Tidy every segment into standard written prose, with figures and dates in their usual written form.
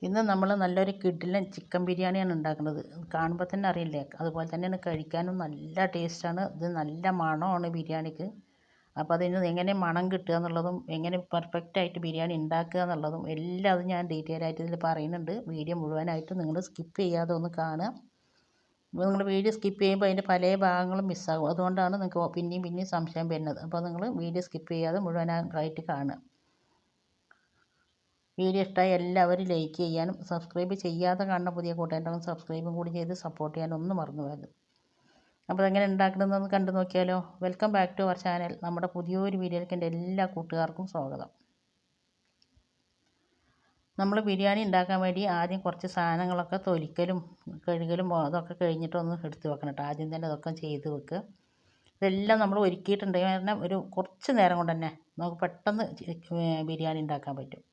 ഇന്ന് നമ്മൾ നല്ലൊരു കിടിലൻ ചിക്കൻ ബിരിയാണിയാണ് ഉണ്ടാക്കുന്നത്. കാണുമ്പോൾ തന്നെ അറിയില്ലേ, അതുപോലെ തന്നെയാണ് കഴിക്കാനും നല്ല ടേസ്റ്റാണ്. ഇത് നല്ല മണമാണ് ബിരിയാണിക്ക്. അപ്പോൾ അതിന് എങ്ങനെ മണം കിട്ടുക എന്നുള്ളതും എങ്ങനെ പെർഫെക്റ്റായിട്ട് ബിരിയാണി ഉണ്ടാക്കുക എന്നുള്ളതും എല്ലാം അത് ഞാൻ ഡീറ്റെയിൽ ആയിട്ട് ഇതിൽ പറയുന്നുണ്ട്. വീഡിയോ മുഴുവനായിട്ട് നിങ്ങൾ സ്കിപ്പ് ചെയ്യാതെ ഒന്ന് കാണുക. നിങ്ങൾ വീഡിയോ സ്കിപ്പ് ചെയ്യുമ്പോൾ അതിൻ്റെ പല ഭാഗങ്ങളും മിസ്സാകും. അതുകൊണ്ടാണ് നിങ്ങൾക്ക് പിന്നെയും സംശയം വരുന്നത്. അപ്പോൾ നിങ്ങൾ വീഡിയോ സ്കിപ്പ് ചെയ്യാതെ മുഴുവനായിട്ട് കാണുക. വീഡിയോ ഇഷ്ടമായി എല്ലാവരും ലൈക്ക് ചെയ്യാനും സബ്സ്ക്രൈബ് ചെയ്യാതെ കാണുന്ന പുതിയ കൂട്ടുകാരും സബ്സ്ക്രൈബും കൂടി ചെയ്ത് സപ്പോർട്ട് ചെയ്യാനൊന്നും മറന്നു പോകരുത്. അപ്പോൾ അതെങ്ങനെ ഉണ്ടാക്കണമെന്ന് കണ്ടു നോക്കിയാലോ. Welcome back to our channel. നമ്മുടെ പുതിയൊരു വീഡിയോയിലേക്ക് എൻ്റെ എല്ലാ കൂട്ടുകാർക്കും സ്വാഗതം. നമ്മൾ ബിരിയാണി ഉണ്ടാക്കാൻ വേണ്ടി ആദ്യം കുറച്ച് സാധനങ്ങളൊക്കെ തൊലിക്കലും കഴുകലും അതൊക്കെ കഴിഞ്ഞിട്ടൊന്ന് എടുത്ത് വെക്കണം കേട്ടോ. ആദ്യം തന്നെ അതൊക്കെ ചെയ്ത് വെക്കുക. ഇതെല്ലാം നമ്മൾ ഒരുക്കിയിട്ടുണ്ടെങ്കിൽ കാരണം ഒരു കുറച്ച് നേരം കൊണ്ട് തന്നെ നമുക്ക് പെട്ടെന്ന് ബിരിയാണി ഉണ്ടാക്കാൻ പറ്റും.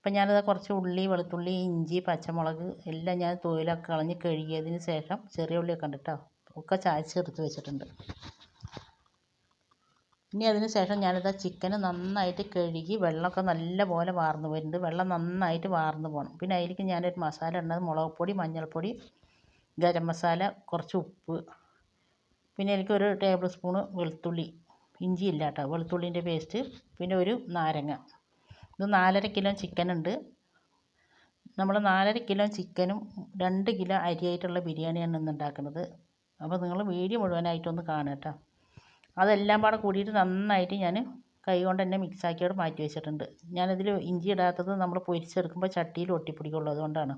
അപ്പം ഞാനത് കുറച്ച് ഉള്ളി, വെളുത്തുള്ളി, ഇഞ്ചി, പച്ചമുളക് എല്ലാം ഞാൻ തോലൊക്കെ കളഞ്ഞ് കഴുകിയതിന് ശേഷം ചെറിയ ഉള്ളിയൊക്കെ ഉണ്ട് കേട്ടോ, ഒക്കെ ചായച്ചെടുത്ത് വെച്ചിട്ടുണ്ട്. ഇനി അതിന് ശേഷം ഞാനിത് ചിക്കന് നന്നായിട്ട് കഴുകി വെള്ളമൊക്കെ നല്ല പോലെ വാർന്ന് വരുന്നുണ്ട്. വെള്ളം നന്നായിട്ട് വാർന്ന് പോകണം. പിന്നെ അതിലേക്ക് ഞാനൊരു മസാല ഇടുന്നത് മുളക് പൊടി, മഞ്ഞൾപ്പൊടി, ഗരം മസാല, കുറച്ച് ഉപ്പ്, പിന്നെ എനിക്ക് ഒരു ടേബിൾ സ്പൂണ് വെളുത്തുള്ളി, ഇഞ്ചി ഇല്ല കേട്ടോ, വെളുത്തുള്ളീൻ്റെ പേസ്റ്റ്, പിന്നെ ഒരു നാരങ്ങ. ഇത് 4.5 കിലോ ചിക്കൻ ഉണ്ട്. നമ്മൾ 4.5 കിലോ ചിക്കനും 2 കിലോ അരിയായിട്ടുള്ള ബിരിയാണിയാണ് ഇന്ന് ഉണ്ടാക്കുന്നത്. അപ്പോൾ നിങ്ങൾ വീഡിയോ മുഴുവനായിട്ടൊന്ന് കാണുക കേട്ടോ. അതെല്ലാം പാടെ കൂടിയിട്ട് നന്നായിട്ട് ഞാൻ കൈ കൊണ്ട് തന്നെ മിക്സാക്കിയോട് മാറ്റി വെച്ചിട്ടുണ്ട്. ഞാനതിൽ ഇഞ്ചി ഇടാത്തത് നമ്മൾ പൊരിച്ചെടുക്കുമ്പോൾ ചട്ടിയിൽ ഒട്ടിപ്പിടിക്കുള്ളൂ, അതുകൊണ്ടാണ്.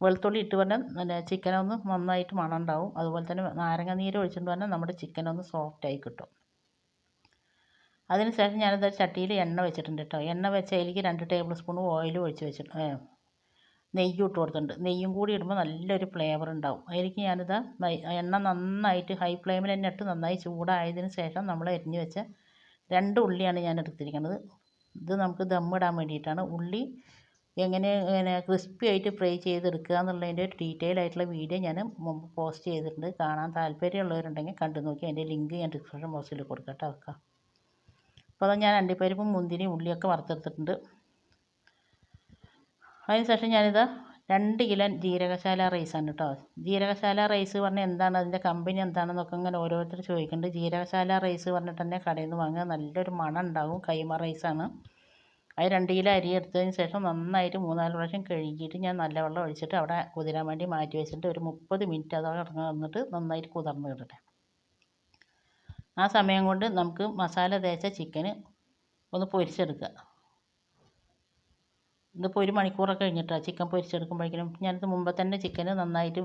വെളുത്തുള്ളി ഇട്ട് പറഞ്ഞാൽ ചിക്കനൊന്ന് നന്നായിട്ട് മണം ഉണ്ടാവും. അതുപോലെ തന്നെ നാരങ്ങ നീര് ഒഴിച്ചിട്ട് പറഞ്ഞാൽ നമ്മുടെ ചിക്കനൊന്ന് സോഫ്റ്റായി കിട്ടും. അതിന് ശേഷം ഞാനിത് ചട്ടിയിൽ എണ്ണ വെച്ചിട്ടുണ്ട് കേട്ടോ. എണ്ണ വെച്ച് അതിലേക്ക് 2 ടേബിൾ സ്പൂൺ ഓയിൽ ഒഴിച്ച് വെച്ചിട്ട് നെയ്യും ഇട്ട് കൊടുത്തിട്ടുണ്ട്. നെയ്യും കൂടി ഇടുമ്പോൾ നല്ലൊരു ഫ്ലേവർ ഉണ്ടാവും. അതിലേക്ക് ഞാനിത് എണ്ണ നന്നായിട്ട് ഹൈ ഫ്ലെയിമിൽ തന്നെ ഇട്ട് നന്നായി ചൂടായതിന് ശേഷം നമ്മൾ അരിഞ്ഞ് വെച്ച 2 ഉള്ളിയാണ് ഞാൻ എടുത്തിരിക്കുന്നത്. ഇത് നമുക്ക് ദമ്മിടാൻ വേണ്ടിയിട്ടാണ്. ഉള്ളി എങ്ങനെ ക്രിസ്പി ആയിട്ട് ഫ്രൈ ചെയ്തെടുക്കുക എന്നുള്ളതിൻ്റെ ഒരു ഡീറ്റെയിൽ ആയിട്ടുള്ള വീഡിയോ ഞാൻ മുമ്പ് പോസ്റ്റ് ചെയ്തിട്ടുണ്ട്. കാണാൻ താല്പര്യമുള്ളവരുണ്ടെങ്കിൽ കണ്ടു നോക്കി അതിൻ്റെ ലിങ്ക് ഞാൻ ഡിസ്ക്രിപ്ഷൻ ബോക്സിൽ കൊടുക്കാം കേട്ടോ. അപ്പോൾ അത് ഞാൻ അണ്ടിപ്പരിപ്പും മുന്തിരിയും ഉള്ളിയൊക്കെ വറുത്തെടുത്തിട്ടുണ്ട്. അതിന് ശേഷം ഞാനിത് 2 കിലോ ജീരകശാല റൈസാണ് കേട്ടോ. ജീരകശാല റൈസ് പറഞ്ഞാൽ എന്താണ്, അതിൻ്റെ കമ്പനി എന്താണെന്നൊക്കെ ഇങ്ങനെ ഓരോരുത്തർ ചോദിക്കുന്നുണ്ട്. ജീരകശാല റൈസ് പറഞ്ഞിട്ട് തന്നെ കടയിൽ നിന്ന് വാങ്ങുക, നല്ലൊരു മണം ഉണ്ടാവും. കൈമ റൈസാണ്. അത് 2 കിലോ അരി എടുത്തതിന് ശേഷം നന്നായിട്ട് 3-4 പ്രാവശ്യം കഴുകിയിട്ട് ഞാൻ നല്ല വെള്ളം ഒഴിച്ചിട്ട് അവിടെ കുതിരാൻ വേണ്ടി മാറ്റി വെച്ചിട്ട് ഒരു 30 മിനിറ്റ് അത് വന്നിട്ട് നന്നായിട്ട് കുതിർന്ന് കിട്ടട്ടെ. ആ സമയം കൊണ്ട് നമുക്ക് മസാല തേച്ച ചിക്കന് ഒന്ന് പൊരിച്ചെടുക്കുക. ഇതിപ്പോൾ 1 മണിക്കൂറൊക്കെ കഴിഞ്ഞിട്ടാണ് ചിക്കൻ പൊരിച്ചെടുക്കുമ്പോഴേക്കും. ഞാനിത് മുമ്പ് തന്നെ ചിക്കന് നന്നായിട്ട്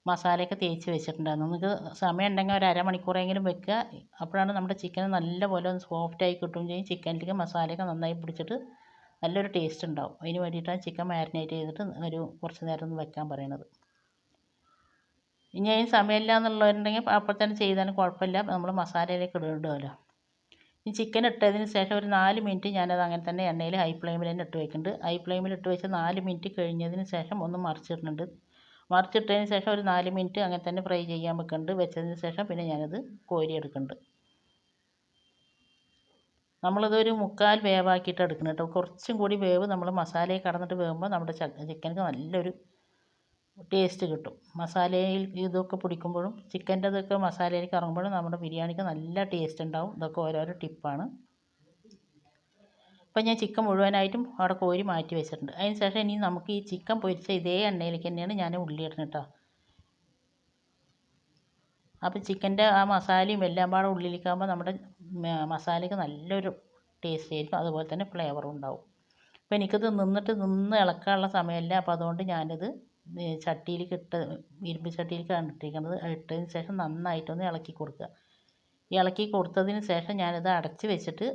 മസാലയൊക്കെ തേച്ച് വെച്ചിട്ടുണ്ടായിരുന്നു. നിങ്ങൾക്ക് സമയം ഉണ്ടെങ്കിൽ ഒരു അരമണിക്കൂറെങ്കിലും വെക്കുക. അപ്പോഴാണ് നമ്മുടെ ചിക്കൻ നല്ലപോലെ ഒന്ന് സോഫ്റ്റായി കിട്ടുകയും ചെയ്യും. ചിക്കനിലേക്ക് മസാലയൊക്കെ നന്നായി പിടിച്ചിട്ട് നല്ലൊരു ടേസ്റ്റ് ഉണ്ടാവും. അതിന് വേണ്ടിയിട്ടാണ് ചിക്കൻ മാരിനേറ്റ് ചെയ്തിട്ട് കുറച്ച് നേരം ഒന്ന് വെക്കാൻ പറയണത്. ഇനി അതിന് സമയമില്ല എന്നുള്ളവരുണ്ടെങ്കിൽ അപ്പോൾ തന്നെ ചെയ്താലും കുഴപ്പമില്ല. നമ്മൾ മസാലയിലേക്ക് ഇടുമല്ലോ. ഈ ചിക്കൻ ഇട്ടതിന് ശേഷം ഒരു 4 മിനിറ്റ് ഞാനത് അങ്ങനെ തന്നെ എണ്ണയിൽ ഹൈ ഫ്ലെയിമിൽ തന്നെ ഇട്ട് വെക്കുന്നുണ്ട്. ഹൈ ഫ്ലെയിമിൽ ഇട്ട് വെച്ച് 4 മിനിറ്റ് കഴിഞ്ഞതിന് ശേഷം ഒന്ന് മറിച്ചിടുന്നുണ്ട്. മറിച്ചിട്ടതിന് ശേഷം ഒരു 4 മിനിറ്റ് അങ്ങനെ തന്നെ ഫ്രൈ ചെയ്യാൻ വെക്കുന്നുണ്ട്. വെച്ചതിന് ശേഷം പിന്നെ ഞാനത് കോരിയെടുക്കുന്നുണ്ട്. നമ്മളിതൊരു 1/4 വേവാക്കിയിട്ട് എടുക്കണം കേട്ടോ. കുറച്ചും കൂടി വേവ് നമ്മൾ മസാലയിൽ കടന്നിട്ട് വേകുമ്പോൾ നമ്മുടെ ചിക്കനക്ക് നല്ലൊരു ടേസ്റ്റ് കിട്ടും. മസാലയിൽ ഇതൊക്കെ പിടിക്കുമ്പോഴും ചിക്കൻ്റെ ഇതൊക്കെ മസാലയിലേക്ക് ഇറങ്ങുമ്പോഴും നമ്മുടെ ബിരിയാണിക്ക് നല്ല ടേസ്റ്റ് ഉണ്ടാവും. ഇതൊക്കെ ഓരോരോ ടിപ്പാണ്. അപ്പം ഞാൻ ചിക്കൻ മുഴുവനായിട്ടും അവിടെ കോരി മാറ്റി വെച്ചിട്ടുണ്ട്. അതിന് ശേഷം ഇനി നമുക്ക് ഈ ചിക്കൻ പൊരിച്ച ഇതേ എണ്ണയിലേക്ക് തന്നെയാണ് ഞാൻ ഉള്ളി ഇടുന്നത് കേട്ടോ. അപ്പോൾ ചിക്കൻ്റെ ആ മസാലയും എല്ലാം പാടെ ഉള്ളിലേക്കാകുമ്പോൾ നമ്മുടെ മസാലയ്ക്ക് നല്ലൊരു ടേസ്റ്റ് ആയിരിക്കും. അതുപോലെ തന്നെ ഫ്ലേവറും ഉണ്ടാവും. അപ്പോൾ എനിക്കിത് നിന്ന് ഇളക്കാനുള്ള സമയമില്ല. അപ്പോൾ അതുകൊണ്ട് ഞാനിത് ചട്ടിയിലേക്ക് ഇരുമ്പ് ചട്ടിയിലേക്കാണ് ഇട്ടിരിക്കുന്നത്. ഇട്ടതിന് ശേഷം നന്നായിട്ടൊന്ന് ഇളക്കി കൊടുക്കുക. ഇളക്കി കൊടുത്തതിന് ശേഷം ഞാനിത് അടച്ച് വെച്ചിട്ട്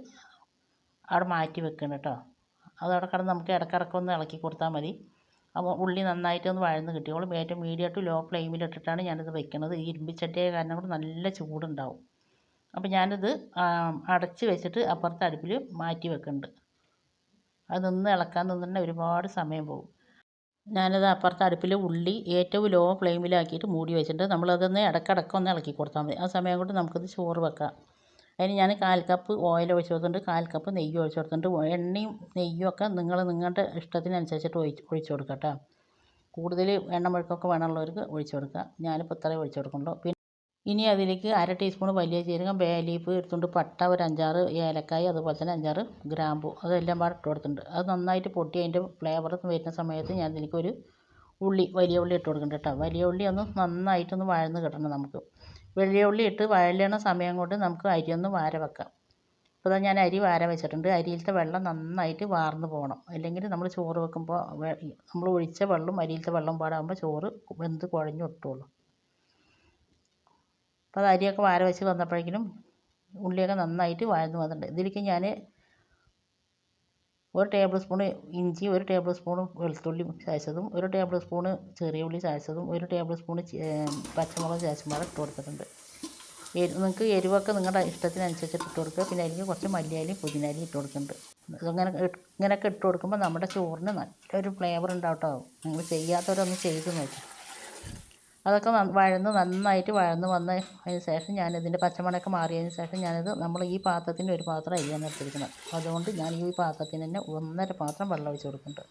അവിടെ മാറ്റി വെക്കണം കേട്ടോ. അതവിടെ കിടന്ന് നമുക്ക് ഇടയ്ക്കിടയ്ക്കൊന്ന് ഇളക്കി കൊടുത്താൽ മതി. അപ്പോൾ ഉള്ളി നന്നായിട്ടൊന്ന് വഴന്ന് കിട്ടിയോളും. ഏറ്റവും മീഡിയം ടു ലോ ഫ്ലെയിമിലിട്ടിട്ടാണ് ഞാനിത് വെക്കുന്നത്. ഈ ഇരുമ്പിച്ചട്ടിയായ കാരണം കൊണ്ട് നല്ല ചൂടുണ്ടാവും. അപ്പോൾ ഞാനിത് അടച്ച് വെച്ചിട്ട് അപ്പുറത്തെ അടുപ്പിൽ മാറ്റി വെക്കുന്നുണ്ട്. അത് ഇളക്കാൻ തന്നെ ഒരുപാട് സമയം പോകും. ഞാനത് അപ്പുറത്തെ അടുപ്പിൽ ഉള്ളി ഏറ്റവും ലോ ഫ്ലെയിമിലാക്കിയിട്ട് മൂടി വെച്ചിട്ടുണ്ട്. നമ്മളതൊന്ന് ഇടയ്ക്കിടയ്ക്കൊന്ന് ഇളക്കി കൊടുത്താൽ മതി. ആ സമയം കൊണ്ട് നമുക്കിത് ചോറ് വെക്കാം. അതിന് ഞാൻ 1/4 കപ്പ് ഓയിൽ ഒഴിച്ച് കൊടുത്തിട്ടുണ്ട്, 1/4 കപ്പ് നെയ്യ് ഒഴിച്ച് കൊടുത്തിട്ടുണ്ട്. എണ്ണയും നെയ്യും ഒക്കെ നിങ്ങളുടെ ഇഷ്ടത്തിനനുസരിച്ചിട്ട് ഒഴിച്ച് കൊടുക്കുക കേട്ടോ. കൂടുതൽ എണ്ണ മെഴുക്കൊക്കെ വേണമുള്ളവർക്ക് ഒഴിച്ച് കൊടുക്കുക. ഞാനിപ്പോൾ ഇത്രയും ഒഴിച്ച് കൊടുക്കുന്നുള്ളൂ. പിന്നെ ഇനി അതിലേക്ക് 1/2 ടീസ്പൂൺ വലിയ ജീരകം, ബേ ലീഫ് എടുത്തുകൊണ്ട് പട്ട, ഒരു 5-6 ഏലക്കായ, അതുപോലെ തന്നെ 5-6 ഗ്രാമ്പു, അതെല്ലാം പാടെ ഇട്ട് കൊടുത്തിട്ടുണ്ട്. അത് നന്നായിട്ട് പൊട്ടി അതിൻ്റെ ഫ്ലേവർ വരുന്ന സമയത്ത് ഞാൻ ഇതിലേക്ക് ഒരു വലിയ ഉള്ളി ഇട്ട് കൊടുക്കുന്നുണ്ട് കേട്ടോ. വലിയ ഉള്ളി ഒന്ന് നന്നായിട്ടൊന്ന് വഴന്ന് കിട്ടണം നമുക്ക്. വലിയ ഉള്ളി ഇട്ട് വഴലണ സമയം കൊണ്ട് നമുക്ക് അരി ഒന്ന് വാര വെക്കാം. ഇപ്പോൾ ഞാൻ അരി വാര വെച്ചിട്ടുണ്ട്. അരിയിലത്തെ വെള്ളം നന്നായിട്ട് വാർന്ന് പോകണം, അല്ലെങ്കിൽ നമ്മൾ ചോറ് വെക്കുമ്പോൾ നമ്മൾ ഒഴിച്ച വെള്ളം അരിയിലത്തെ വെള്ളം പാടാകുമ്പോൾ ചോറ് വെന്ത് കുഴഞ്ഞ് ഒട്ടുള്ളൂ. അപ്പോൾ അത് അരിയൊക്കെ വാര വെച്ച് വന്നപ്പോഴേക്കും ഉള്ളിയൊക്കെ നന്നായിട്ട് വഴന്ന് വന്നിട്ടുണ്ട്. ഇതിലേക്ക് ഞാൻ 1 ടേബിൾ സ്പൂൺ ഇഞ്ചി, 1 ടേബിൾ സ്പൂൺ വെളുത്തുള്ളി ചതച്ചതും, 1 ടേബിൾ സ്പൂൺ ചെറിയ ഉള്ളി ചതച്ചതും, 1 ടേബിൾ സ്പൂൺ പച്ചമുളക് ചതച്ചതും ഇട്ട് കൊടുത്തിട്ടുണ്ട്. നിങ്ങൾക്ക് എരിവൊക്കെ നിങ്ങളുടെ ഇഷ്ടത്തിനനുസരിച്ചിട്ട് ഇട്ട് കൊടുക്കുക. പിന്നെ അതിലേക്ക് കുറച്ച് മല്ലിയിലയും പുതിനയിലയും ഇട്ട് കൊടുക്കുന്നുണ്ട്. ഇങ്ങനെയൊക്കെ ഇട്ട് കൊടുക്കുമ്പോൾ നമ്മുടെ ചോറിന് നല്ലൊരു ഫ്ലേവർ ഉണ്ടാവും കേട്ടോ. നിങ്ങൾ ചെയ്യാത്തവരൊന്ന് ചെയ്ത് നോക്കി. അതൊക്കെ നന്നായിട്ട് വഴന്ന് വന്നതിന് ശേഷം ഞാനിതിൻ്റെ പച്ചമണമൊക്കെ മാറിയതിന് ശേഷം ഞാനിത് നമ്മൾ ഈ പാത്രത്തിന് ഒരു പാത്രം അരിയാണ് എടുത്തിരിക്കുന്നത്. അതുകൊണ്ട് ഞാൻ ഈ പാത്രത്തിന് തന്നെ 1.5 പാത്രം വെള്ളം ഒഴിച്ച് കൊടുക്കുന്നുണ്ട്.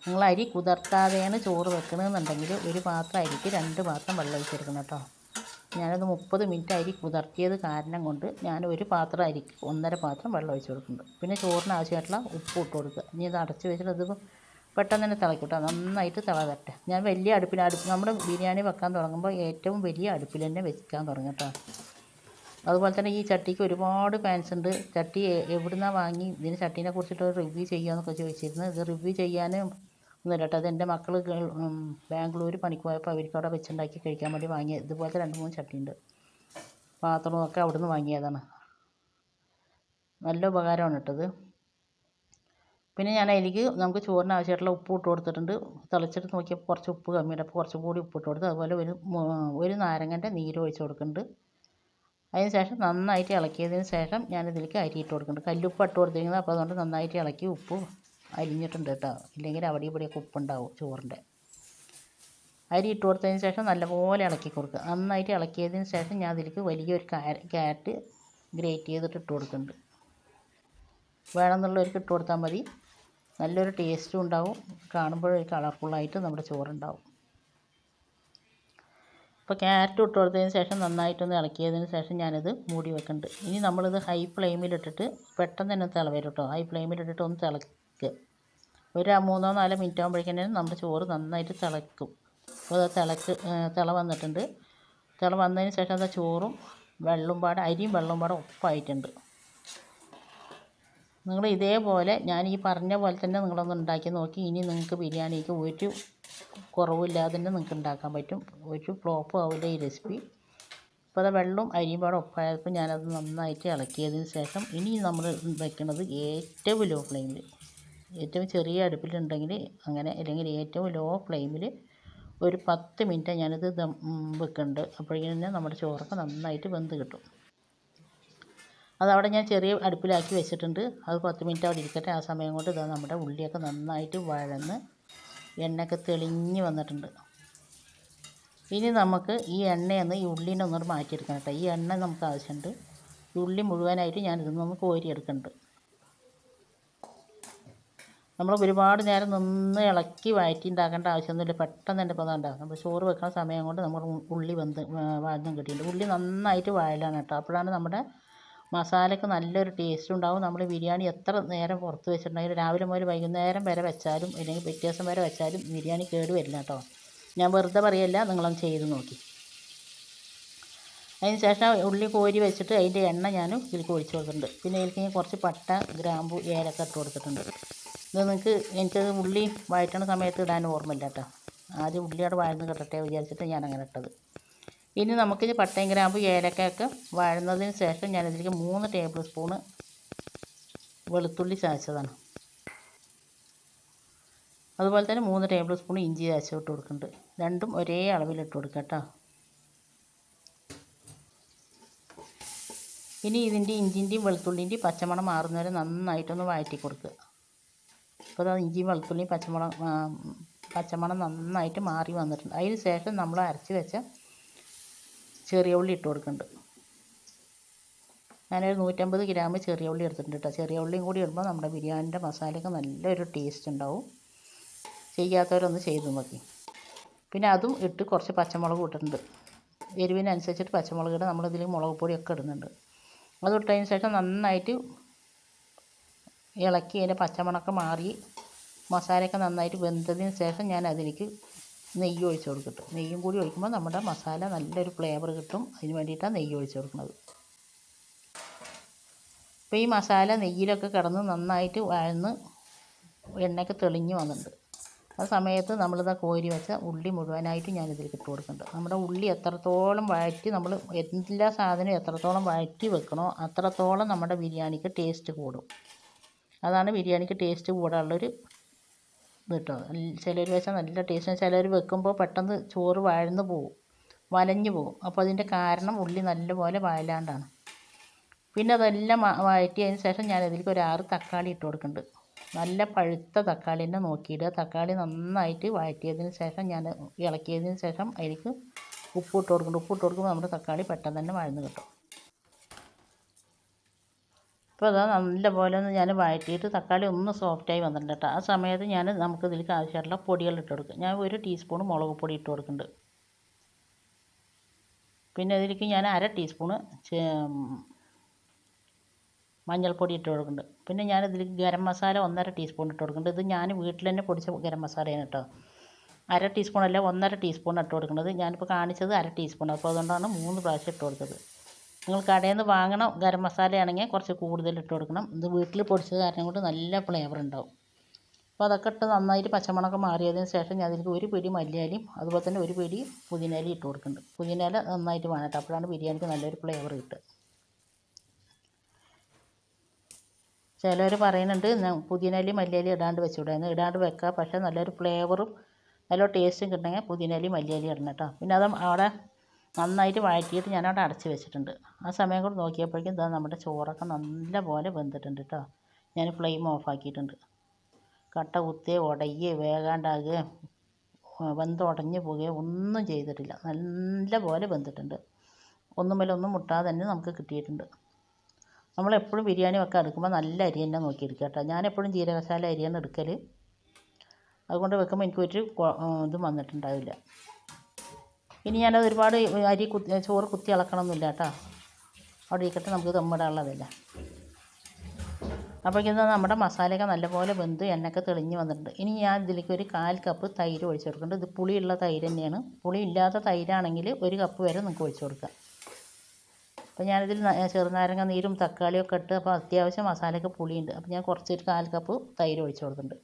നിങ്ങൾ അരി കുതിർത്താതെയാണ് ചോറ് വെക്കണമെന്നുണ്ടെങ്കിൽ ഒരു പാത്രം അരിക്ക് 2 പാത്രം വെള്ളം ഒഴിച്ച് കൊടുക്കണം കേട്ടോ. ഞാനത് 30 മിനിറ്റ് അരി കുതിർത്തിയത് കാരണം കൊണ്ട് ഞാൻ ഒരു പാത്രം അരിക്ക് 1.5 പാത്രം വെള്ളം ഒഴിച്ച് കൊടുക്കുന്നുണ്ട്. പിന്നെ ചോറിന് ആവശ്യമായിട്ടുള്ള ഉപ്പ് ഇട്ട് കൊടുക്കുക. ഇനി ഇത് അടച്ച് വെച്ചിട്ട് ഇത് പെട്ടെന്ന് തന്നെ തിളക്കും കേട്ടോ. നന്നായിട്ട് തിളക്കട്ടെ. ഞാൻ വലിയ നമ്മുടെ ബിരിയാണി വെക്കാൻ തുടങ്ങുമ്പോൾ ഏറ്റവും വലിയ അടുപ്പിൽ തന്നെ വെക്കാൻ തുടങ്ങും കേട്ടോ. അതുപോലെ തന്നെ ഈ ചട്ടിക്ക് ഒരുപാട് ഫാൻസ് ഉണ്ട്. ചട്ടി എവിടുന്നാണ് വാങ്ങി, ഇതിന് ചട്ടീനെ കുറിച്ചിട്ട് റിവ്യൂ ചെയ്യാമെന്നൊക്കെ ചോദിച്ചിരുന്നു. ഇത് റിവ്യൂ ചെയ്യാൻ ഒന്നുമില്ല കേട്ടോ. അത് എൻ്റെ മക്കൾ ബാംഗ്ലൂർ പണിക്ക് പോയപ്പോൾ അവർക്ക് അവിടെ വെച്ചുണ്ടാക്കി കഴിക്കാൻ വേണ്ടി വാങ്ങിയത്. ഇതുപോലത്തെ 2-3 ചട്ടിയുണ്ട്. പാത്രമൊക്കെ അവിടെ നിന്ന് വാങ്ങിയതാണ്. നല്ല ഉപകാരമാണ് ഇട്ടത്. പിന്നെ ഞാൻ അതിലേക്ക് നമുക്ക് ചോറിന് ആവശ്യമായിട്ടുള്ള ഉപ്പ് ഇട്ട് കൊടുത്തിട്ടുണ്ട്. തിളച്ചിട്ട് നോക്കിയപ്പോൾ കുറച്ച് ഉപ്പ് കമ്മിയുണ്ട്. അപ്പോൾ കുറച്ചും കൂടി ഉപ്പ് ഇട്ട് കൊടുത്ത് അതുപോലെ ഒരു നാരങ്ങൻ്റെ നീര് ഒഴിച്ച് കൊടുക്കുന്നുണ്ട്. അതിന് ശേഷം നന്നായിട്ട് ഇളക്കിയതിന് ശേഷം ഞാനിതിലേക്ക് അരി ഇട്ട് കൊടുക്കുന്നുണ്ട്. കല്ലുപ്പ് ഇട്ട് കൊടുത്തിരിക്കുന്നത്. അപ്പോൾ അതുകൊണ്ട് നന്നായിട്ട് ഇളക്കി ഉപ്പ് അരിഞ്ഞിട്ടുണ്ട് കേട്ടോ. ഇല്ലെങ്കിൽ അവിടെ ഇവിടെയൊക്കെ ഉപ്പുണ്ടാവും ചോറിൻ്റെ. അരി ഇട്ട് കൊടുത്തതിന് ശേഷം നല്ലപോലെ ഇളക്കി കൊടുക്കുക. നന്നായിട്ട് ഇളക്കിയതിന് ശേഷം ഞാൻ അതിലേക്ക് വലിയൊരു ക്യാരറ്റ് ഗ്രേറ്റ് ചെയ്തിട്ട് ഇട്ട് കൊടുക്കുന്നുണ്ട്. വേണമെന്നുള്ളവർക്ക് ഇട്ട് കൊടുത്താൽ മതി. നല്ലൊരു ടേസ്റ്റും ഉണ്ടാവും. കാണുമ്പോൾ കളർഫുള്ളായിട്ട് നമ്മുടെ ചോറുണ്ടാവും. അപ്പോൾ ക്യാരറ്റ് ഇട്ട് കൊടുത്തതിന് ശേഷം നന്നായിട്ടൊന്ന് ഇളക്കിയതിന് ശേഷം ഞാനിത് മൂടി വെക്കുന്നുണ്ട്. ഇനി നമ്മളിത് ഹൈ ഫ്ലെയിമിലിട്ടിട്ട് പെട്ടെന്ന് തന്നെ തിള വരും കേട്ടോ. ഹൈ ഫ്ലെയിമിലിട്ടിട്ട് ഒന്ന് തിളക്കുക. ഒരു 3-4 മിനിറ്റ് ആകുമ്പോഴേക്കും നമ്മുടെ ചോറ് നന്നായിട്ട് തിളക്കും. അപ്പോൾ അത് തിള വന്നിട്ടുണ്ട്. തിള വന്നതിന് ശേഷം അത് ചോറും അരിയും വെള്ളവും പാടെ ഒപ്പായിട്ടുണ്ട്. നിങ്ങൾ ഇതേപോലെ ഞാൻ ഈ പറഞ്ഞ പോലെ തന്നെ നിങ്ങളൊന്ന് ഉണ്ടാക്കി നോക്കി. ഇനി നിങ്ങൾക്ക് ബിരിയാണിക്ക് ഒരു കുറവില്ലാതെ തന്നെ നിങ്ങൾക്ക് ഉണ്ടാക്കാൻ പറ്റും. ഒരു ഫ്ലോപ്പും ആവില്ല ഈ റെസിപ്പി. അപ്പോൾ അത് വെള്ളവും അരിയും പാടെ ഒപ്പായപ്പോൾ ഞാനത് നന്നായിട്ട് ഇളക്കിയതിന് ശേഷം ഇനി നമ്മൾ വയ്ക്കുന്നത് ഏറ്റവും ലോ ഫ്ലെയിമിൽ, ഏറ്റവും ചെറിയ അടുപ്പിലുണ്ടെങ്കിൽ അങ്ങനെ, അല്ലെങ്കിൽ ഏറ്റവും ലോ ഫ്ലെയിമിൽ ഒരു 10 മിനിറ്റ് ഞാനിത് വെക്കുന്നുണ്ട്. അപ്പോഴേക്കും തന്നെ നമ്മുടെ ചോറൊക്കെ നന്നായിട്ട് വെന്ത് കിട്ടും. അതവിടെ ഞാൻ ചെറിയ അടുപ്പിലാക്കി വെച്ചിട്ടുണ്ട്. അത് 10 മിനിറ്റ് അവിടെ ഇരിക്കട്ടെ. ആ സമയം കൊണ്ട് ഇതാ നമ്മുടെ ഉള്ളിയൊക്കെ നന്നായിട്ട് വഴന്ന് എണ്ണയൊക്കെ തെളിഞ്ഞ് വന്നിട്ടുണ്ട്. ഇനി നമുക്ക് ഈ എണ്ണയൊന്ന് ഈ ഉള്ളീനെ ഒന്നുകൂടെ മാറ്റിയെടുക്കണം കേട്ടോ. ഈ എണ്ണ നമുക്ക് ആവശ്യമുണ്ട്. ഈ ഉള്ളി മുഴുവനായിട്ട് ഞാനിതൊന്ന് കോരിയെടുക്കുന്നുണ്ട്. നമ്മൾ ഒരുപാട് നേരം നിന്ന് ഇളക്കി വഴറ്റി ഉണ്ടാക്കേണ്ട ആവശ്യമൊന്നുമില്ല. പെട്ടെന്ന് തന്നെ ഇപ്പോൾ ഉണ്ടാകും. നമ്മൾ ചോറ് വെക്കുന്ന സമയം കൊണ്ട് നമ്മൾ ഉള്ളി വഴന്നും കിട്ടിയിട്ടുണ്ട്. ഉള്ളി നന്നായിട്ട് വഴലാണ് കേട്ടോ. അപ്പോഴാണ് നമ്മുടെ മസാലയ്ക്ക് നല്ലൊരു ടേസ്റ്റ് ഉണ്ടാവും. നമ്മൾ ബിരിയാണി എത്ര നേരം പുറത്ത് വെച്ചിട്ടുണ്ടെങ്കിലും രാവിലെ മുതൽ വൈകുന്നേരം വരെ വെച്ചാലും അല്ലെങ്കിൽ പിറ്റേ ദിവസം വരെ വെച്ചാലും ബിരിയാണി കേട് വരില്ല കേട്ടോ. ഞാൻ വെറുതെ പറയല്ല, നിങ്ങളൊന്ന് ചെയ്ത് നോക്കി. അതിന് ശേഷം ഉള്ളി കോരി വെച്ചിട്ട് അതിൻ്റെ എണ്ണ ഞാൻ ഇതിലേക്ക് ഒഴിച്ച് കൊടുത്തിട്ടുണ്ട്. പിന്നെ ഇതിലേക്ക് കുറച്ച് പട്ട, ഗ്രാമ്പു, ഏലക്ക ഇട്ട് കൊടുത്തിട്ടുണ്ട്. ഇത് എനിക്കത് ഉള്ളി വഴറ്റണ സമയത്ത് ഇടാൻ ഓർമ്മയില്ല കേട്ടോ. ആദ്യം ഉള്ളിയോട് വഴന്ന് കിട്ടട്ടെ വിചാരിച്ചിട്ട് ഞാൻ അങ്ങനെ ഇട്ടത്. ഇനി നമുക്കിത് പട്ടയും ഗ്രാമ്പു ഏലക്കയൊക്കെ വഴന്നതിന് ശേഷം ഞാനിതിലേക്ക് 3 ടേബിൾ സ്പൂണ് വെളുത്തുള്ളി ചതച്ചതാണ്. അതുപോലെ തന്നെ 3 ടേബിൾ സ്പൂൺ ഇഞ്ചി ചതച്ച് ഇട്ട് കൊടുക്കുന്നുണ്ട്. രണ്ടും ഒരേ അളവിലിട്ട് കൊടുക്കുക കേട്ടോ. ഇനി ഇതിൻ്റെ ഇഞ്ചിൻ്റെയും വെളുത്തുള്ളിൻ്റെയും പച്ചമണം മാറുന്നവരെ നന്നായിട്ടൊന്ന് വഴറ്റി കൊടുക്കുക. അപ്പോൾ അത് ഇഞ്ചിയും വെളുത്തുള്ളിയും പച്ചമണം നന്നായിട്ട് മാറി വന്നിട്ടുണ്ട്. അതിന് ശേഷം നമ്മൾ അരച്ച് വെച്ച ചെറിയ ഉള്ളി ഇട്ട് കൊടുക്കുന്നുണ്ട്. ഞാനൊരു 150 ഗ്രാം ചെറിയ ഉള്ളി എടുത്തിട്ടുണ്ട് കേട്ടോ. ചെറിയ ഉള്ളിയും കൂടി ഇടുമ്പോൾ നമ്മുടെ ബിരിയാണിൻ്റെ മസാലയ്ക്ക് നല്ലൊരു ടേസ്റ്റ് ഉണ്ടാവും. ചെയ്യാത്തവരൊന്ന് ചെയ്ത് നോക്കി. പിന്നെ അതും ഇട്ട് കുറച്ച് പച്ചമുളക് ഇട്ടിട്ടുണ്ട്. എരിവിനനുസരിച്ചിട്ട് പച്ചമുളക് ഇടുക. നമ്മളിതിൽ മുളക് പൊടിയൊക്കെ ഇടുന്നുണ്ട്. അത് ഇട്ടതിന് ശേഷം നന്നായിട്ട് ഇളക്കി അതിൻ്റെ പച്ചമണമൊക്കെ മാറി മസാലയൊക്കെ നന്നായിട്ട് വെന്തതിന് ശേഷം ഞാൻ അതിലേക്ക് നെയ്യ് ഒഴിച്ച് കൊടുക്കട്ടെ. നെയ്യും കൂടി ഒഴിക്കുമ്പോൾ നമ്മുടെ മസാല നല്ലൊരു ഫ്ലേവർ കിട്ടും. അതിന് വേണ്ടിയിട്ടാണ് നെയ്യ് ഒഴിച്ച് കൊടുക്കുന്നത്. ഇപ്പോൾ ഈ മസാല നെയ്യിലൊക്കെ കിടന്ന് നന്നായിട്ട് വഴന്ന് എണ്ണയൊക്കെ തെളിഞ്ഞ് വന്നിട്ടുണ്ട്. ആ സമയത്ത് നമ്മളിതാ കോരി വെച്ച ഉള്ളി മുഴുവനായിട്ട് ഞാനിതിലേക്ക് ഇട്ട് കൊടുക്കുന്നുണ്ട്. നമ്മുടെ ഉള്ളി എത്രത്തോളം വഴറ്റി നമ്മൾ എല്ലാ സാധനവും എത്രത്തോളം വഴറ്റി വെക്കണോ അത്രത്തോളം നമ്മുടെ ബിരിയാണിക്ക് ടേസ്റ്റ് കൂടും. അതാണ് ബിരിയാണിക്ക് ടേസ്റ്റ് കൂടാനുള്ളൊരു ഇത് കേട്ടോ. ചിലർ വെച്ചാൽ നല്ല ടേസ്റ്റ്, ചിലർ വെക്കുമ്പോൾ പെട്ടെന്ന് ചോറ് വഴന്ന് പോകും, വലഞ്ഞു പോകും. അപ്പോൾ അതിൻ്റെ കാരണം ഉള്ളി നല്ലപോലെ വഴലാണ്ടാണ്. പിന്നെ അതെല്ലാം വഴറ്റിയതിന് ശേഷം ഞാനതിലേക്ക് ഒരു 6 തക്കാളി ഇട്ട് കൊടുക്കുന്നുണ്ട്. നല്ല പഴുത്ത തക്കാളി തന്നെ നോക്കിയിടുക. തക്കാളി നന്നായിട്ട് വഴറ്റിയതിന് ശേഷം ഞാൻ ഇളക്കിയതിന് ശേഷം അതിലേക്ക് ഉപ്പ് ഇട്ട് കൊടുക്കുന്നുണ്ട്. ഉപ്പ് ഇട്ട് കൊടുക്കുമ്പോൾ നമ്മുടെ തക്കാളി പെട്ടെന്ന് തന്നെ വഴന്ന് കിട്ടും. ഇപ്പോൾ അതാ നല്ലപോലെ ഒന്ന് ഞാൻ വഴറ്റിയിട്ട് തക്കാളി ഒന്ന് സോഫ്റ്റായി വന്നിട്ടുണ്ട് കേട്ടോ. ആ സമയത്ത് നമുക്ക് ഇതിലേക്ക് ആവശ്യമായിട്ടുള്ള പൊടികൾ ഇട്ട് കൊടുക്കുക. ഞാൻ 1 ടീസ്പൂൺ മുളക് പൊടി ഇട്ട് കൊടുക്കുന്നുണ്ട്. പിന്നെ ഇതിലേക്ക് ഞാൻ 1/2 ടീസ്പൂണ് മഞ്ഞൾപ്പൊടി ഇട്ട് കൊടുക്കുന്നുണ്ട്. പിന്നെ ഞാനിതിലേക്ക് ഗരം മസാല 1/2 ടീസ്പൂൺ ഇട്ട് കൊടുക്കുന്നുണ്ട്. ഇത് ഞാൻ വീട്ടിൽ തന്നെ പൊടിച്ച ഗരം മസാലയാണ് കേട്ടോ. 1/2 ടീസ്പൂണല്ല 1/2 ടീസ്പൂൺ ഇട്ട് കൊടുക്കുന്നത്. ഞാനിപ്പോൾ കാണിച്ചത് 1/2 ടീസ്പൂൺ. അപ്പോൾ അതുകൊണ്ടാണ് 3 പ്രാവശ്യം ഇട്ട് കൊടുത്തത്. നിങ്ങൾ കടയിൽ നിന്ന് വാങ്ങണ ഗരം മസാലയാണെങ്കിൽ കുറച്ച് കൂടുതൽ ഇട്ട് കൊടുക്കണം. ഇത് വീട്ടിൽ പൊടിച്ചത് കാരണം കൊണ്ട് നല്ല ഫ്ലേവർ ഉണ്ടാവും. അപ്പോൾ അതൊക്കെ ഇട്ട് നന്നായിട്ട് പച്ചമണമൊക്കെ മാറിയതിന് ശേഷം ഞാൻ അതിലേക്ക് 1 പിടി മല്ലിയിലയും അതുപോലെ തന്നെ 1 പിടി പുതിനയിലയും ഇട്ട് കൊടുക്കുന്നുണ്ട്. പുതിനയില നന്നായിട്ട് വേണം കേട്ടോ. അപ്പോഴാണ് ബിരിയാണിക്ക് നല്ലൊരു ഫ്ലേവർ കിട്ടുക. ചിലർ പറയുന്നുണ്ട് പുതിനയിലയും മല്ലിയിലയും ഇടാണ്ട് വെച്ചുകൂടാന്ന്. ഇടാണ്ട് വെക്കുക, പക്ഷേ നല്ലൊരു ഫ്ലേവറും നല്ല ടേസ്റ്റും കിട്ടണമെങ്കിൽ പുതിനയിലയും മല്ലിയിലയും ഇടണം കേട്ടോ. പിന്നെ അത് അവിടെ നന്നായിട്ട് വഴറ്റിയിട്ട് ഞാനവിടെ അടച്ച് വെച്ചിട്ടുണ്ട്. ആ സമയം കൊണ്ട് നോക്കിയപ്പോഴേക്കും ഇതാ നമ്മുടെ ചോറൊക്കെ നല്ല പോലെ വെന്തിട്ടുണ്ട് കേട്ടോ. ഞാൻ ഫ്ലെയിം ഓഫാക്കിയിട്ടുണ്ട്. കട്ട കുത്തുകയോ ഉടയുകയോ വേകാണ്ടാകുകയോ വെന്തുടഞ്ഞ് പോവുകയോ ഒന്നും ചെയ്തിട്ടില്ല. നല്ല പോലെ വെന്തിട്ടുണ്ട്. ഒന്നുമേലൊന്നും മുട്ടാതെ തന്നെ നമുക്ക് കിട്ടിയിട്ടുണ്ട്. നമ്മളെപ്പോഴും ബിരിയാണി വെക്കാൻ എടുക്കുമ്പോൾ നല്ല അരി തന്നെ നോക്കിയെടുക്കുക കേട്ടോ. ഞാനെപ്പോഴും ജീരകശാല അരിയാണ് എടുക്കൽ. അതുകൊണ്ട് വെക്കുമ്പോൾ എനിക്കൊരു ഇതും വന്നിട്ടുണ്ടാവില്ല. ഇനി ഞാനത് ഒരുപാട് ചോറ് കുത്തി ഇളക്കണമൊന്നുമില്ല കേട്ടോ. അവിടെ ഇരിക്കട്ടെ, നമുക്ക് ദമ്മിടാനുള്ളതല്ല. അപ്പോഴേക്കും നമ്മുടെ മസാലയൊക്കെ നല്ലപോലെ വെന്ത് എണ്ണയൊക്കെ തെളിഞ്ഞ് വന്നിട്ടുണ്ട്. ഇനി ഞാൻ ഇതിലേക്ക് ഒരു 1/4 കപ്പ് തൈര് ഒഴിച്ച് കൊടുക്കുന്നുണ്ട്. ഇത് പുളിയുള്ള തൈര് തന്നെയാണ്. പുളി ഇല്ലാത്ത തൈരാണെങ്കിൽ 1 കപ്പ് വരെ നിങ്ങൾക്ക് ഒഴിച്ച് കൊടുക്കാം. അപ്പോൾ ഞാനിതിൽ ചെറുനാരങ്ങ നീരും തക്കാളിയൊക്കെ ഇട്ട് അപ്പോൾ അത്യാവശ്യം മസാലയ്ക്ക് പുളിയുണ്ട്. അപ്പോൾ ഞാൻ കുറച്ചൊരു 1/4 കപ്പ് തൈര് ഒഴിച്ച് കൊടുക്കുന്നുണ്ട്.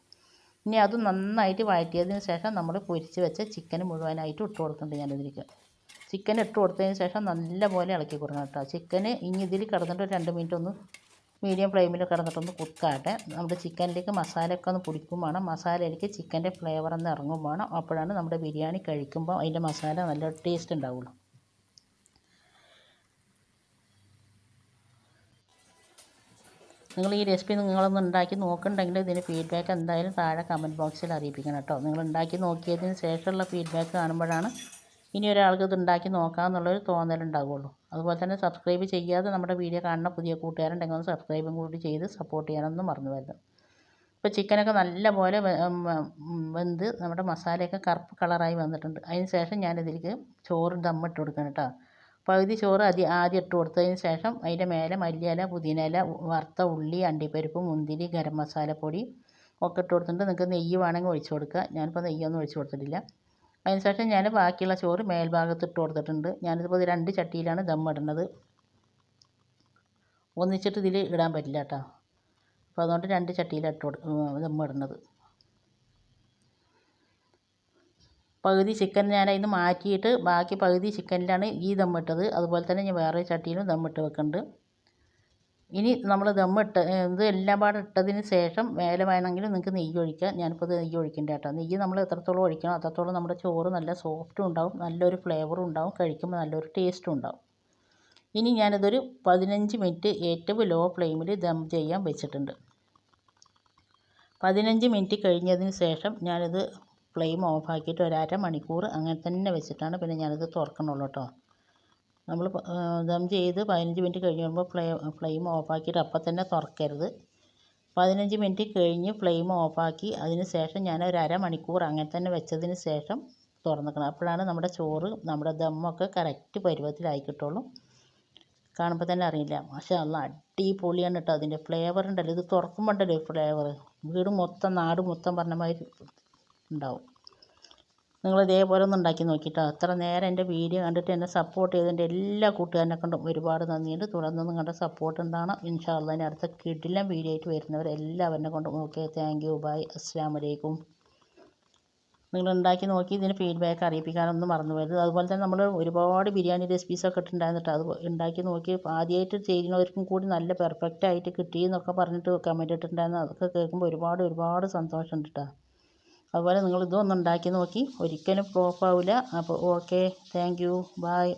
ഇനി അത് നന്നായിട്ട് വഴറ്റിയതിന് ശേഷം നമ്മൾ പൊരിച്ച് വെച്ച ചിക്കൻ മുഴുവനായിട്ട് ഇട്ട് കൊടുക്കുന്നുണ്ട്. ഞാനിതിലേക്ക് ചിക്കൻ ഇട്ട് കൊടുത്തതിന് ശേഷം നല്ലപോലെ ഇളക്കി കൊടുക്കണം കേട്ടോ. ചിക്കന് ഇനി ഇതിൽ കിടന്നിട്ട് ഒരു 2 മിനിറ്റ് ഒന്ന് മീഡിയം ഫ്ലെയിമിൽ കിടന്നിട്ടൊന്ന് കുക്കാട്ടെ. നമ്മുടെ ചിക്കനിലേക്ക് മസാലയൊക്കെ ഒന്ന് പിടിക്കും വേണം. മസാലയിലേക്ക് ചിക്കൻ്റെ ഫ്ലേവർ ഒന്ന് ഇറങ്ങും വേണം. അപ്പോഴാണ് നമ്മുടെ ബിരിയാണി കഴിക്കുമ്പോൾ അതിൻ്റെ മസാല നല്ല ടേസ്റ്റ് ഉണ്ടാവുള്ളൂ. നിങ്ങൾ ഈ റെസിപ്പി നിങ്ങളൊന്ന് ഉണ്ടാക്കി നോക്കുന്നുണ്ടെങ്കിൽ ഇതിന് ഫീഡ്ബാക്ക് എന്തായാലും താഴെ കമൻറ്റ് ബോക്സിൽ അറിയിപ്പിക്കണം കേട്ടോ. നിങ്ങൾ ഉണ്ടാക്കി നോക്കിയതിന് ശേഷമുള്ള ഫീഡ്ബാക്ക് കാണുമ്പോഴാണ് ഇനി ഒരാൾക്ക് ഇത് ഉണ്ടാക്കി നോക്കാമെന്നുള്ളൊരു തോന്നലുണ്ടാവുള്ളൂ. അതുപോലെ തന്നെ സബ്സ്ക്രൈബ് ചെയ്യാതെ നമ്മുടെ വീഡിയോ കാണുന്ന പുതിയ കൂട്ടുകാരുണ്ടെങ്കിൽ ഒന്ന് സബ്സ്ക്രൈബും കൂടി ചെയ്ത് സപ്പോർട്ട് ചെയ്യാനൊന്നും മറന്നു വരുത്. ഇപ്പോൾ ചിക്കനൊക്കെ നല്ലപോലെ വെന്ത് നമ്മുടെ മസാലയൊക്കെ കറുപ്പ് കളറായി വന്നിട്ടുണ്ട്. അതിന് ശേഷം ഞാനിതിലേക്ക് ചോറ് ദമ്മിട്ട് കൊടുക്കണം കേട്ടോ. പകുതി ചോറ് ആദ്യം ഇട്ട് കൊടുത്തതിന് ശേഷം അതിൻ്റെ മേലെ മല്ലിയില പുതിനയില വറുത്ത ഉള്ളി അണ്ടിപ്പരിപ്പ് മുന്തിരി ഗരം മസാലപ്പൊടി ഒക്കെ ഇട്ട് കൊടുത്തിട്ടുണ്ട്. നിങ്ങൾക്ക് നെയ്യ് വേണമെങ്കിൽ ഒഴിച്ച് കൊടുക്കുക. ഞാനിപ്പോൾ നെയ്യൊന്നും ഒഴിച്ച് കൊടുത്തിട്ടില്ല. അതിന് ശേഷം ഞാൻ ബാക്കിയുള്ള ചോറ് മേൽഭാഗത്ത് ഇട്ട് കൊടുത്തിട്ടുണ്ട്. ഞാനിതിപ്പോൾ 2 ചട്ടിയിലാണ് ദമ്മിടുന്നത്. ഒന്നിച്ചിട്ട് ഇതിൽ ഇടാൻ പറ്റില്ല കേട്ടോ. അപ്പോൾ അതുകൊണ്ട് 2 ചട്ടിയിലാണ് ദമ്മിടുന്നത്. പകുതി ചിക്കൻ ഞാൻ അതിന് മാറ്റിയിട്ട് ബാക്കി പകുതി ചിക്കനിലാണ് ഈ ദമ്മിട്ടത്. അതുപോലെ തന്നെ ഞാൻ വേറെ ചട്ടിയിലും ദമ്മിട്ട് വെക്കുന്നുണ്ട്. ഇനി നമ്മൾ ഇത് എല്ലാം പാടെ ഇട്ടതിന് ശേഷം മേലെ വേണമെങ്കിൽ നിങ്ങൾക്ക് നെയ്യ് ഒഴിക്കുക. ഞാനിപ്പോൾ നെയ്യ് ഒഴിക്കണ്ട കേട്ടോ. നെയ്യ് നമ്മൾ എത്രത്തോളം ഒഴിക്കണം അത്രത്തോളം നമ്മുടെ ചോറ് നല്ല സോഫ്റ്റും ഉണ്ടാവും, നല്ലൊരു ഫ്ലേവറും ഉണ്ടാവും, കഴിക്കുമ്പോൾ നല്ലൊരു ടേസ്റ്റും ഉണ്ടാവും. ഇനി ഞാനിതൊരു 15 മിനിറ്റ് ഏറ്റവും ലോ ഫ്ലെയിമിൽ ദം ചെയ്യാൻ വെച്ചിട്ടുണ്ട്. 15 മിനിറ്റ് കഴിഞ്ഞതിന് ശേഷം ഞാനിത് ഫ്ലെയിം ഓഫാക്കിയിട്ട് ഒരു 1/2 മണിക്കൂർ അങ്ങനെ തന്നെ വെച്ചിട്ടാണ് പിന്നെ ഞാനിത് തുറക്കണുള്ളൂ കേട്ടോ. നമ്മൾ ദം ചെയ്ത് 15 മിനിറ്റ് കഴിയുമ്പോൾ ഫ്ലെയിം ഓഫാക്കിയിട്ട് അപ്പം തന്നെ തുറക്കരുത്. 15 മിനിറ്റ് കഴിഞ്ഞ് ഫ്ലെയിം ഓഫാക്കി അതിന് ശേഷം ഞാൻ ഒരു അരമണിക്കൂർ അങ്ങനെ തന്നെ വെച്ചതിന് ശേഷം തുറന്നിക്കണം. അപ്പോഴാണ് നമ്മുടെ ചോറ് നമ്മുടെ ദമ്മൊക്കെ കറക്റ്റ് പരുവത്തിലായി കിട്ടുള്ളൂ. കാണുമ്പോൾ തന്നെ അറിയില്ല. മാഷാ അല്ലാ, അടിപൊളിയാണ് കേട്ടോ. അതിൻ്റെ ഫ്ലേവർ ഉണ്ടല്ലോ, ഇത് തുറക്കുമ്പോൾ ഉണ്ടല്ലോ ഫ്ലേവർ, വീട് മൊത്തം നാട് മൊത്തം പറഞ്ഞ മാതിരി ഉണ്ടാവും. നിങ്ങൾ ഇതേപോലെ ഒന്ന് ഉണ്ടാക്കി നോക്കിയിട്ടോ. അത്ര നേരം എൻ്റെ വീഡിയോ കണ്ടിട്ട് എന്നെ സപ്പോർട്ട് ചെയ്തതിൻ്റെ എല്ലാ കൂട്ടുകാരനെ കൊണ്ടും ഒരുപാട് നന്ദിയുണ്ട്. തുടർന്ന് നിങ്ങളുടെ സപ്പോർട്ട് ഉണ്ടാവണം. ഇൻഷാ അല്ലാ ഇനി അടുത്ത കിടിലൻ വീഡിയോ ആയിട്ട് വരുന്നവർ എല്ലാവരെ കൊണ്ടും ഓക്കെ, താങ്ക് യു, ബൈ, അസ്സലാമു അലൈക്കും. നിങ്ങൾ ഉണ്ടാക്കി നോക്കി ഇതിന് ഫീഡ്ബാക്ക് അറിയിപ്പിക്കാനൊന്നും മറന്നു പോകരുത്. അതുപോലെ തന്നെ നമ്മൾ ഒരുപാട് ബിരിയാണി റെസിപ്പീസൊക്കെ ഇട്ടുണ്ടായിരുന്നിട്ട് അത് ഉണ്ടാക്കി നോക്കി ആദ്യമായിട്ട് ചെയ്യുന്നവർക്കും കൂടി നല്ല പെർഫെക്റ്റ് ആയിട്ട് കിട്ടി എന്നൊക്കെ പറഞ്ഞിട്ട് കമൻറ്റ് ഇട്ടിട്ടുണ്ടായിരുന്നു. അതൊക്കെ കേൾക്കുമ്പോൾ ഒരുപാട് സന്തോഷമുണ്ട് കേട്ടോ. അതുപോലെ നിങ്ങൾ ഇതൊന്നും ഉണ്ടാക്കി നോക്കി, ഒരിക്കലും ഫ്ലോപ്പ് ആവില്ല. അപ്പോൾ ഓക്കെ, താങ്ക് യു, ബൈ.